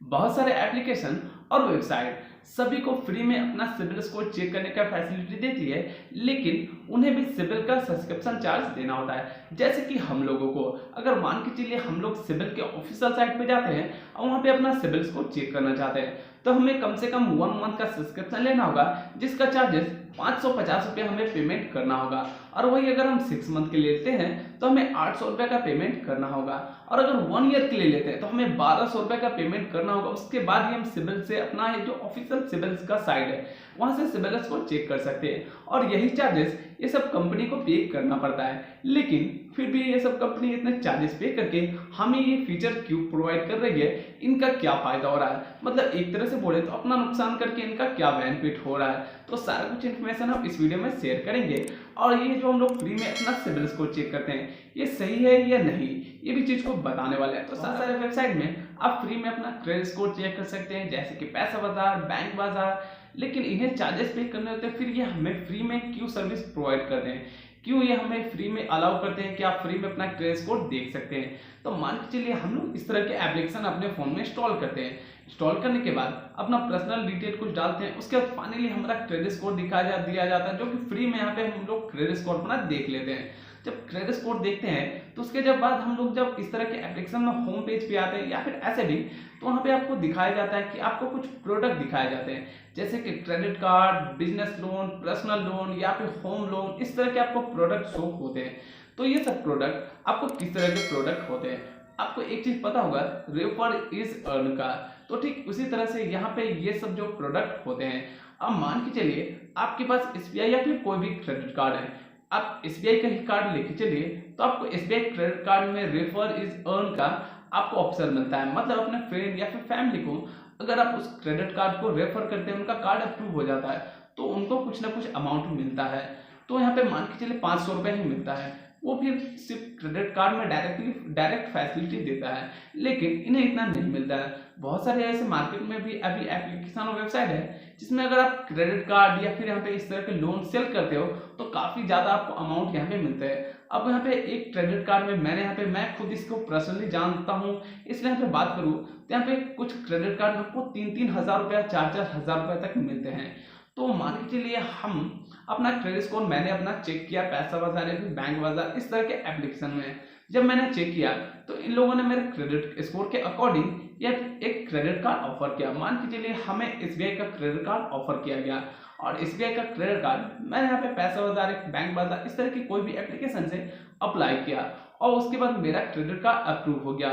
बहुत सारे एप्लीकेशन और वेबसाइट सभी को फ्री में अपना सिबिल स्कोर चेक करने का फैसिलिटी देती है, लेकिन उन्हें भी सिबिल का सब्सक्रिप्शन चार्ज देना होता है। जैसे कि हम लोगों को अगर मान के चलिए हम लोग सिबिल के ऑफिशियल साइट पे जाते हैं और वहां पे अपना सिबिल स्कोर चेक करना चाहते हैं, तो हमें कम से कम 1 मंथ का सब्सक्रिप्शन लेना होगा, जिसका चार्जेस 550 रुपये हमें पेमेंट करना होगा। और वही अगर हम 6 मंथ के लिए लेते हैं तो हमें 800 रुपये का पेमेंट करना होगा। और अगर 1 ईयर के लिए लेते हैं तो हमें 1200 रुपये का पेमेंट करना होगा। उसके बाद ही हम सिबिल से अपना जो ऑफिशियल सिबिल का साइट है वहां से सिबिल स्कोर चेक कर सकते हैं। और यही चार्जेस ये सब कंपनी को पे करना पड़ता है, लेकिन फिर भी ये सब कंपनी इतने चार्जेस पे करके हमें ये फीचर क्यों प्रोवाइड कर रही है, इनका क्या फायदा हो रहा है, मतलब एक तरह से बोले तो अपना नुकसान करके इनका क्या बेनिफिट हो रहा है। तो सारा कुछ इन्फॉर्मेशन हम इस वीडियो में शेयर करेंगे। और ये जो हम लोग फ्री में अपना सिबिल स्कोर चेक करते हैं ये सही है या नहीं, ये भी चीज को बताने वाले हैं। तो सारे वेबसाइट में आप फ्री में अपना क्रेडिट स्कोर चेक कर सकते हैं, जैसे कि पैसा बाजार, बैंक बाजार, लेकिन इन्हें चार्जेस पे करने होते हैं। फिर ये हमें फ्री में क्यों सर्विस प्रोवाइड करते हैं, क्यों ये हमें फ्री में अलाउ करते हैं कि आप फ्री में अपना क्रेडिट स्कोर देख सकते हैं। तो मान के चलिए हम लोग इस तरह के एप्लीकेशन अपने फोन में इंस्टॉल करते हैं। इंस्टॉल करने के बाद अपना पर्सनल डिटेल कुछ डालते हैं, उसके बाद फाइनली हमारा क्रेडिट स्कोर दिया जाता है, जो कि फ्री में यहाँ पे हम लोग क्रेडिट स्कोर अपना देख लेते हैं। जब क्रेडिट स्कोर देखते हैं तो उसके जब बाद हम लोग जब इस तरह के एप्लीकेशन में होम पेज पे आते हैं या फिर ऐसे भी, तो वहाँ पे आपको दिखाया जाता है कि आपको कुछ प्रोडक्ट दिखाए जाते हैं, जैसे कि credit card, business loan, personal loan या फिर होम लोन, इस तरह के आपको प्रोडक्ट शो होते हैं। तो ये सब प्रोडक्ट आपको किस तरह के प्रोडक्ट होते हैं, आपको एक चीज पता होगा, रेफर इज अर्न का। तो ठीक उसी तरह से यहाँ पे ये सब जो प्रोडक्ट होते हैं, अब मान के चलिए आपके पास एसबीआई या फिर कोई भी क्रेडिट कार्ड है, आप एसबीआई का ही कार्ड लेके चलिए, तो आपको एसबीआई क्रेडिट कार्ड में रेफर इज अर्न का आपको ऑप्शन मिलता है। मतलब अपने फ्रेंड या फिर फैमिली को अगर आप उस क्रेडिट कार्ड को रेफर करते हैं, उनका कार्ड अप्रूव हो जाता है, तो उनको कुछ ना कुछ अमाउंट मिलता है। तो यहाँ पे मान के चलिए 500 रुपये ही मिलता है। वो फिर सिर्फ क्रेडिट कार्ड में डायरेक्ट फैसिलिटी देता है, लेकिन इन्हें इतना नहीं मिलता है। बहुत सारे ऐसे मार्केट में भी अभी एप्लीकेशन और वेबसाइट है जिसमें अगर आप क्रेडिट कार्ड या फिर यहाँ पे इस तरह के लोन सेल करते हो तो काफी ज्यादा आपको अमाउंट यहाँ पे मिलते हैं। अब यहाँ पे एक क्रेडिट कार्ड में मैं खुद इसको पर्सनली जानता हूँ, इसलिए यहाँ पे बात करूँ तो यहाँ पे कुछ क्रेडिट कार्ड में आपको 3-3 हज़ार रुपया, 4-4 हज़ार रुपये तक मिलते हैं। तो मान के चलिए हम अपना क्रेडिट स्कोर मैंने अपना चेक किया पैसा बाजार या फिर बैंक बाजार इस तरह के एप्लीकेशन में। जब मैंने चेक किया तो इन लोगों ने मेरे क्रेडिट स्कोर के अकॉर्डिंग एक क्रेडिट कार्ड ऑफर किया। मान के चलिए हमें एसबीआई का क्रेडिट कार्ड ऑफर किया गया, और एसबीआई का क्रेडिट कार्ड मैंने यहाँ पे पैसा बाजार, बैंक बाजार इस तरह की कोई भी एप्लीकेशन से अप्लाई किया, और उसके बाद मेरा क्रेडिट कार्ड अप्रूव हो गया।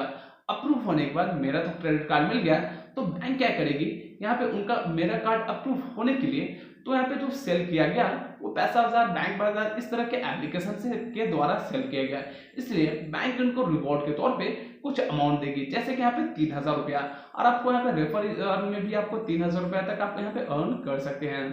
अप्रूव होने के बाद मेरा तो क्रेडिट कार्ड मिल गया, तो बैंक क्या करेगी यहाँ पे उनका मेरा कार्ड अप्रूव होने के लिए, तो यहाँ पे जो सेल किया गया वो पैसा बाजार, बैंक बाजार इस तरह के एप्लीकेशन से के द्वारा सेल किया गया, इसलिए बैंक उनको रिवॉर्ड के तौर पे कुछ अमाउंट देगी, जैसे कि यहाँ पे 3,000 रुपया, और आपको यहाँ पे रेफर में भी आपको 3,000 रुपया तक आप यहाँ पे अर्न कर सकते हैं।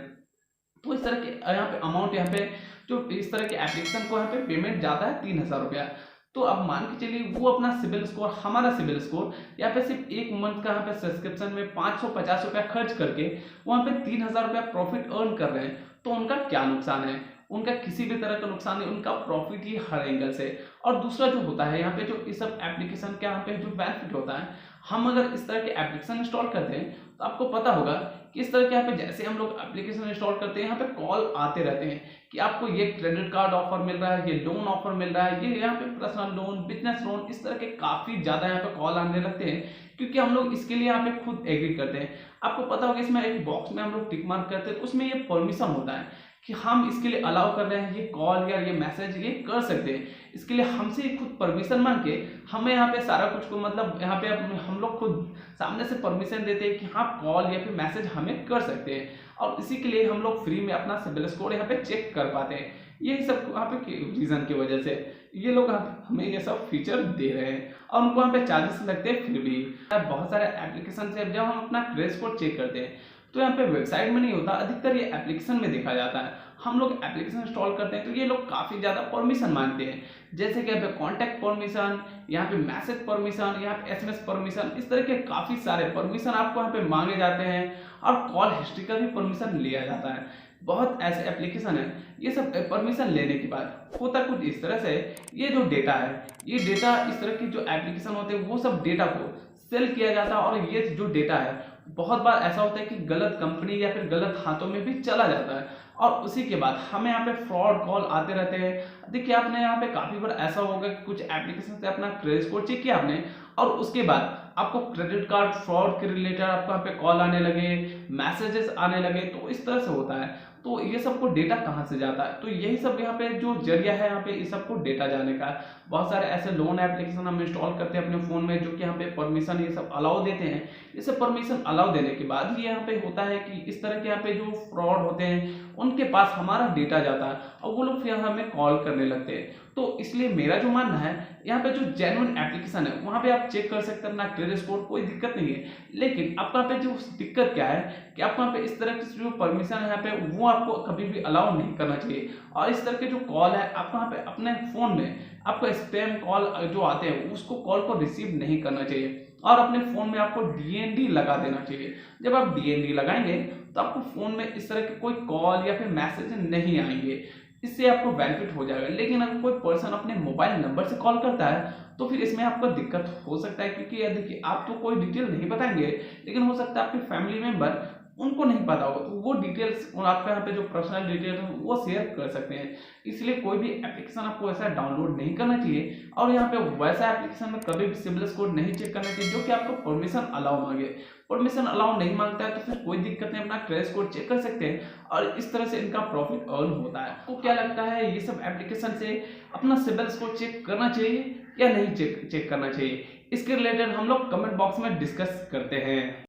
तो इस तरह के यहाँ पे अमाउंट यहाँ पे जो इस तरह के एप्लीकेशन को यहाँ पे पेमेंट जाता है 3,000 रुपया। तो अब मान के चलिए वो अपना सिबिल स्कोर, हमारा सिबिल स्कोर यहाँ पे सिर्फ 1 मंथ का यहाँ पे सब्सक्रिप्शन में 550 रुपया खर्च करके वहाँ पे 3,000 रुपया प्रॉफिट अर्न कर रहे हैं, तो उनका क्या नुकसान है? उनका किसी भी तरह का नुकसान नहीं, उनका प्रॉफिट ही हर एंगल से। और दूसरा जो होता है यहाँ पे जो इस सब एप्लीकेशन का यहाँ पे जो बेनिफिट होता है, हम अगर इस तरह के एप्लीकेशन इंस्टॉल करते हैं तो आपको पता होगा कि इस तरह के यहाँ पे जैसे हम लोग एप्लीकेशन इंस्टॉल करते हैं यहाँ पे कॉल आते रहते हैं कि आपको ये क्रेडिट कार्ड ऑफर मिल रहा है, ये लोन ऑफर मिल रहा है, ये यहाँ पे पर्सनल लोन, बिजनेस लोन, इस तरह के काफी ज्यादा यहाँ पे कॉल आने लगते हैं, क्योंकि हम लोग इसके लिए यहाँ पे खुद एग्री करते हैं। आपको पता होगा इसमें एक बॉक्स में हम लोग टिक मार्क करते हैं, तो उसमें ये परमिशन होता है कि हम इसके लिए अलाउ कर रहे हैं, ये कॉल या ये मैसेज ये कर सकते हैं। इसके लिए हमसे खुद परमिशन मांग के हमें यहाँ पे सारा कुछ को, मतलब यहाँ पे हम लोग खुद सामने से परमिशन देते हैं कि हाँ कॉल या फिर मैसेज हमें कर सकते हैं, और इसी के लिए हम लोग फ्री में अपना सिबिल स्कोर यहाँ पे चेक कर पाते हैं। यही सब यहाँ पे रीजन की वजह से ये लोग हमें ये सब फीचर दे रहे हैं, और उनको यहाँ पे चार्जेस लगते हैं। फिर भी बहुत सारे एप्लीकेशन से जब हम अपना क्रेडिट स्कोर चेक करते हैं तो यहाँ पे वेबसाइट में नहीं होता, अधिकतर ये एप्लीकेशन में देखा जाता है। हम लोग एप्लीकेशन इंस्टॉल करते हैं तो ये लोग काफी ज्यादा परमिशन मांगते हैं, जैसे कि यहाँ पे कॉन्टैक्ट परमिशन, यहाँ पे मैसेज परमिशन, यहाँ पे एसएमएस परमिशन, इस तरह के काफी सारे परमिशन आपको यहाँ पे मांगे जाते हैं, और कॉल हिस्ट्री का भी परमिशन लिया जाता है। बहुत ऐसे एप्लीकेशन है, ये सब परमिशन लेने के बाद होता कुछ इस तरह से, ये जो डेटा है, ये डेटा इस तरह की जो एप्लीकेशन होते हैं वो सब डेटा को सेल किया जाता है और ये जो डेटा है बहुत बार ऐसा होता है कि गलत कंपनी या फिर गलत हाथों में भी चला जाता है और उसी के बाद हमें यहाँ पे फ्रॉड कॉल आते रहते हैं। देखिए आपने यहाँ पे काफी बार ऐसा होगा कि कुछ एप्लीकेशन से अपना क्रेडिट स्कोर चेक किया आपने और उसके बाद आपको क्रेडिट कार्ड फ्रॉड के रिलेटेड आपको यहाँ पे कॉल आने लगे, मैसेजेस आने लगे, तो इस तरह से होता है। तो ये सबको डेटा कहाँ से जाता है, तो यही सब यहाँ पे जो जरिया है यहाँ पे इस सबको डेटा जाने का। बहुत सारे ऐसे लोन एप्लीकेशन हम इंस्टॉल करते हैं अपने फोन में जो कि यहाँ पे परमिशन ये सब अलाउ देते हैं। ये सब परमिशन अलाउ देने के बाद ही यहाँ पे होता है कि इस तरह के यहाँ पे जो फ्रॉड होते हैं उनके पास हमारा डेटा जाता है और वो लोग फिर हमें कॉल करने लगते हैं। तो इसलिए मेरा जो मानना है यहाँ पे जो जेन्युइन एप्लीकेशन है वहाँ पे आप चेक कर सकते हैं अपना क्रेडिट स्कोर, कोई दिक्कत नहीं है। लेकिन आपको यहाँ पे जो दिक्कत क्या है कि आपको यहाँ पे इस तरह की जो परमिशन है यहाँ पे वो आपको कभी भी अलाउ नहीं करना चाहिए। और इस तरह के जो कॉल है आपको यहाँ पे अपने फोन में आपको स्पैम कॉल जो आते हैं उसको कॉल को रिसीव नहीं करना चाहिए और अपने फोन में आपको डीएनडी लगा देना चाहिए। जब आप डीएनडी लगाएंगे तो आपको फोन में इस तरह के कोई कॉल या फिर मैसेज नहीं आएंगे, इससे आपको बेनिफिट हो जाएगा। लेकिन अगर कोई पर्सन अपने मोबाइल नंबर से कॉल करता है तो फिर इसमें आपको दिक्कत हो सकता है, क्योंकि देखिए आप तो कोई डिटेल नहीं बताएंगे लेकिन हो सकता है आपके फैमिली मेंबर उनको नहीं पता होगा तो वो डिटेल्स आपका यहाँ पे जो पर्सनल डिटेल्स है वो शेयर कर सकते हैं। इसलिए कोई भी एप्लीकेशन आपको ऐसा डाउनलोड नहीं करना चाहिए और यहाँ पे वैसा एप्लीकेशन में कभी भी सिबिल स्कोर नहीं चेक करना चाहिए जो कि आपको परमिशन अलाउ मांगे। परमिशन अलाउ नहीं मांगता है तो फिर कोई दिक्कत नहीं, अपना क्रेडिट स्कोर चेक कर सकते हैं और इस तरह से इनका प्रॉफिट अर्न होता है। आपको क्या लगता है ये सब एप्लीकेशन से अपना सिबिल स्कोर चेक करना चाहिए या नहीं चेक करना चाहिए? इसके रिलेटेड हम लोग कमेंट बॉक्स में डिस्कस करते हैं।